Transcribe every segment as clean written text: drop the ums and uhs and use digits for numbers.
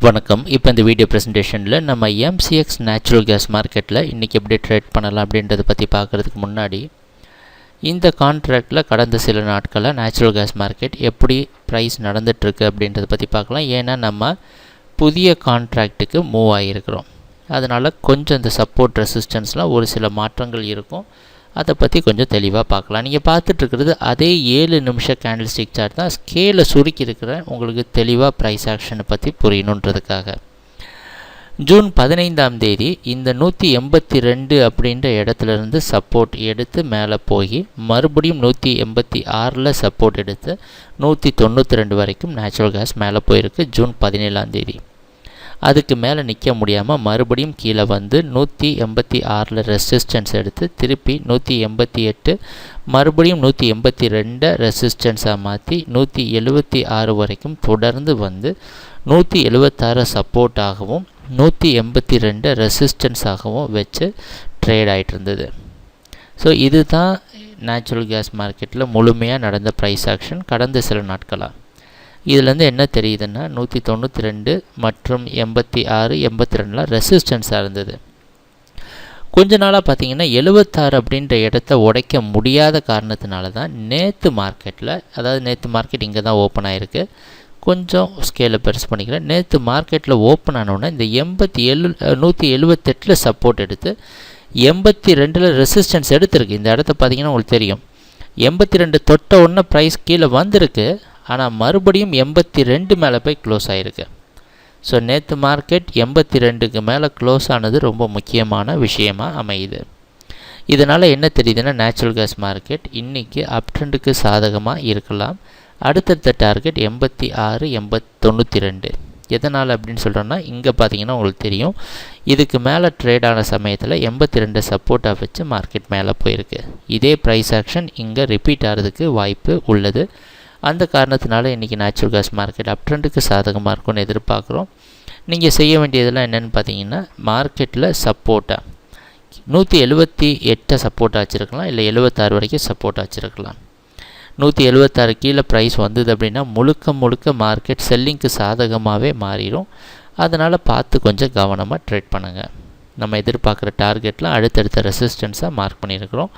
வணக்கம். இப்போ இந்த வீடியோ ப்ரெசன்டேஷனில் நம்ம MCX நேச்சுரல் கேஸ் மார்க்கெட்டில் இன்றைக்கி எப்படி ட்ரேட் பண்ணலாம் அப்படின்றத பற்றி பார்க்குறதுக்கு முன்னாடி இந்த கான்ட்ராக்டில் கடந்த சில நாட்களில் நேச்சுரல் கேஸ் மார்க்கெட் எப்படி ப்ரைஸ் நடந்துகிட்ருக்கு அப்படின்றத பற்றி பார்க்கலாம். ஏன்னா நம்ம புதிய கான்ட்ராக்ட்டுக்கு மூவ் ஆகியிருக்கிறோம். அதனால் கொஞ்சம் இந்த சப்போர்ட் ரெசிஸ்டன்ஸ்லாம் ஒரு சில மாற்றங்கள் இருக்கும். அதை பற்றி கொஞ்சம் தெளிவாக பார்க்கலாம். நீங்கள் பார்த்துட்ருக்கிறது அதே 7 நிமிஷ கேண்டில் ஸ்டிக் சார்ட் தான். ஸ்கேலை சுருக்கி இருக்கிறேன் உங்களுக்கு தெளிவாக ப்ரைஸ் ஆக்ஷனை பற்றி புரியணுன்றதுக்காக. ஜூன் 15ஆம் தேதி இந்த 182 அப்படின்ற இடத்துலேருந்து சப்போர்ட் எடுத்து மேலே போய் மறுபடியும் 186 சப்போர்ட் எடுத்து 192 வரைக்கும் நேச்சுரல் கேஸ் மேலே போயிருக்கு ஜூன் 17ஆம் தேதி. அதுக்கு மேலே நிற்க முடியாமல் மறுபடியும் கீழே வந்து 186 ரெசிஸ்டன்ஸ் எடுத்து திருப்பி 188 மறுபடியும் 182 ரெசிஸ்டன்ஸாக மாற்றி 176 வரைக்கும் தொடர்ந்து வந்து 176 சப்போர்ட்டாகவும் 182 ரெசிஸ்டன்ஸாகவும் வச்சு ட்ரேட் ஆகிட்டு இருந்தது. ஸோ இது தான் நேச்சுரல் கேஸ் மார்க்கெட்டில் முழுமையாக நடந்த ப்ரைஸ் ஆக்ஷன் கடந்த சில நாட்களாக. இதிலேருந்து என்ன தெரியுதுன்னா 192 மற்றும் 86 82லாம் ரெசிஸ்டன்ஸாக இருந்தது. கொஞ்ச நாளாக பார்த்தீங்கன்னா 76 அப்படின்ற இடத்த உடைக்க முடியாத காரணத்தினால தான் நேற்று மார்க்கெட்டில், அதாவது நேற்று மார்க்கெட் இங்கே தான் ஓப்பன் ஆகிருக்கு, கொஞ்சம் ஸ்கேலை பெருசு பண்ணிக்கிறேன். நேற்று மார்க்கெட்டில் ஓப்பன் ஆனோன்னா இந்த 178 சப்போர்ட் எடுத்து 82 ரெசிஸ்டன்ஸ் எடுத்திருக்கு. இந்த இடத்த பார்த்தீங்கன்னா உங்களுக்கு தெரியும் 82 தொட்ட உடனே ப்ரைஸ் கீழே வந்திருக்கு. ஆனால் மறுபடியும் 82 மேலே போய் க்ளோஸ் ஆகிருக்கு. ஸோ நேற்று மார்க்கெட் 82க்கு மேலே க்ளோஸ் ஆனது ரொம்ப முக்கியமான விஷயமாக அமையுது. இதனால் என்ன தெரியுதுன்னா நேச்சுரல் கேஸ் மார்க்கெட் இன்றைக்கி அப் ட்ரெண்டுக்கு சாதகமாக இருக்கலாம். அடுத்தடுத்த டார்கெட் 86 92. எதனால் அப்படின்னு சொல்கிறோன்னா இங்கே பார்த்தீங்கன்னா உங்களுக்கு தெரியும் இதுக்கு மேலே ட்ரேட் ஆன சமயத்தில் 82 சப்போர்ட்டாக வச்சு மார்க்கெட் மேலே போயிருக்கு. இதே ப்ரைஸ் ஆக்ஷன் இங்கே ரிப்பீட் ஆகிறதுக்கு வாய்ப்பு உள்ளது. அந்த காரணத்தினால இன்றைக்கி நேச்சுரல் கேஸ் மார்க்கெட் அப் ட்ரெண்டுக்கு சாதகமாக இருக்கும்னு எதிர்பார்க்குறோம். நீங்கள் செய்ய வேண்டியதெல்லாம் என்னென்னு பார்த்தீங்கன்னா மார்க்கெட்டில் சப்போர்ட்டாக 178 சப்போர்ட்டாக வச்சுருக்கலாம், இல்லை 76 வரைக்கும் சப்போர்ட்டாக வச்சுருக்கலாம். 176 கீழே ப்ரைஸ் வந்தது அப்படின்னா முழுக்க மார்க்கெட் செல்லிங்க்கு சாதகமாகவே மாறிடும். அதனால் பார்த்து கொஞ்சம் கவனமாக ட்ரேட் பண்ணுங்கள். நம்ம எதிர்பார்க்குற டார்கெட்டில் அடுத்தடுத்த ரெசிஸ்டன்ஸாக மார்க் பண்ணியிருக்கிறோம்.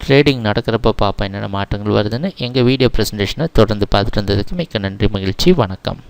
ட்ரேடிங் நடக்கிறப்ப பார்ப்போம் என்னென்ன மாற்றங்கள் வருதுன்னு. எங்கள் வீடியோ ப்ரெசன்டேஷனை தொடர்ந்து பார்த்துட்டு இருந்ததுக்கு மிக்க நன்றி, மகிழ்ச்சி, வணக்கம்.